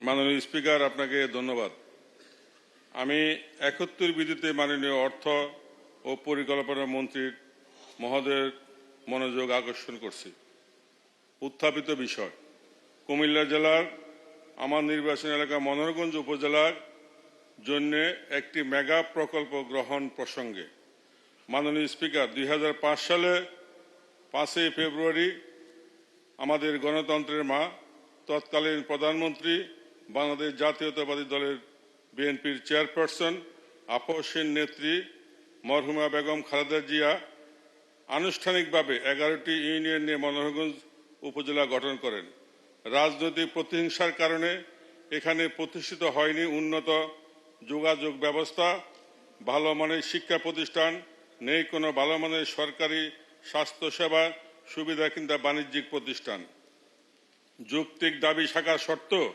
মাননীয় স্পিকার, আপনাকে ধন্যবাদ। আমি ৭১ বিধিতে মাননীয় অর্থ ও পরিকল্পনা মন্ত্রী মহোদয়ের মনোযোগ আকর্ষণ করছি। উত্থাপিত বিষয়, কুমিল্লা জেলার আমার নির্বাচনী এলাকা মনোহরগঞ্জ উপজেলার জন্য একটি মেগা প্রকল্প গ্রহণ প্রসঙ্গে মাননীয় স্পিকার, ২০০৫ সালে ৫ই ফেব্রুয়ারি আমাদের গণতন্ত্রের মা, তৎকালীন প্রধানমন্ত্রী, বাংলাদেশ জাতীয়তাবাদী দলের বিএনপির চেয়ারপারসন, আপসহীন নেত্রী মরহুমা বেগম খালেদা জিয়া আনুষ্ঠানিকভাবে ১১টি ইউনিয়ন নিয়ে মনোহরগঞ্জ উপজেলা গঠন করেন। রাজনৈতিক প্রতিহিংসার কারণে এখানে প্রতিষ্ঠিত হয়নি উন্নত যোগাযোগ ব্যবস্থা, ভালো মানের শিক্ষা প্রতিষ্ঠান, নেই কোনো ভালো মানের সরকারি স্বাস্থ্যসেবা সুবিধা কিংবা বাণিজ্যিক প্রতিষ্ঠান। যৌক্তিক দাবি থাকার সত্ত্বেও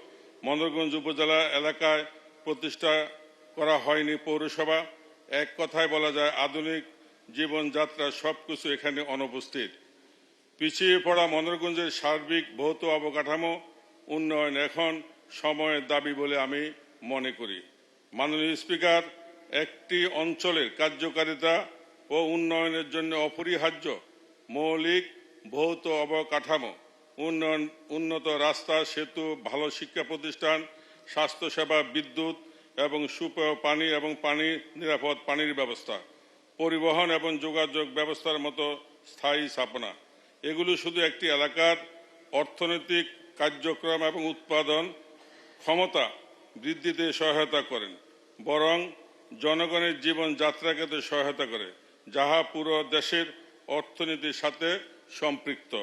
মনোহরগঞ্জ উপজেলা এলাকায় প্রতিষ্ঠা করা হয়নি পৌরসভা। এক কথায় বলা যায়, আধুনিক জীবনযাত্রা সবকিছু এখানে অনুপস্থিত। পিছিয়ে পড়া মনোহরগঞ্জের সার্বিক ভৌত অবকাঠামো উন্নয়ন এখন সময়ের দাবি বলে আমি মনে করি। মাননীয় স্পিকার, একটি অঞ্চলের কার্যকারিতা ও উন্নয়নের জন্য অপরিহার্য মৌলিক ভৌত অবকাঠামো উন্নয়ন, উন্নত রাস্তা, সেতু, ভালো শিক্ষা প্রতিষ্ঠান, স্বাস্থ্যসেবা, বিদ্যুৎ এবং সুপেয় পানি এবং নিরাপদ পানির ব্যবস্থা, পরিবহন এবং যোগাযোগ ব্যবস্থার মতো স্থায়ী স্থাপনা। এগুলো শুধু একটি এলাকার অর্থনৈতিক কার্যক্রম এবং উৎপাদন ক্ষমতা বৃদ্ধিতে সহায়তা করেন, বরং জনগণের জীবনযাত্রাকে সহায়তা করে, যাহা পুরো দেশের অর্থনীতির সাথে সম্পৃক্ত।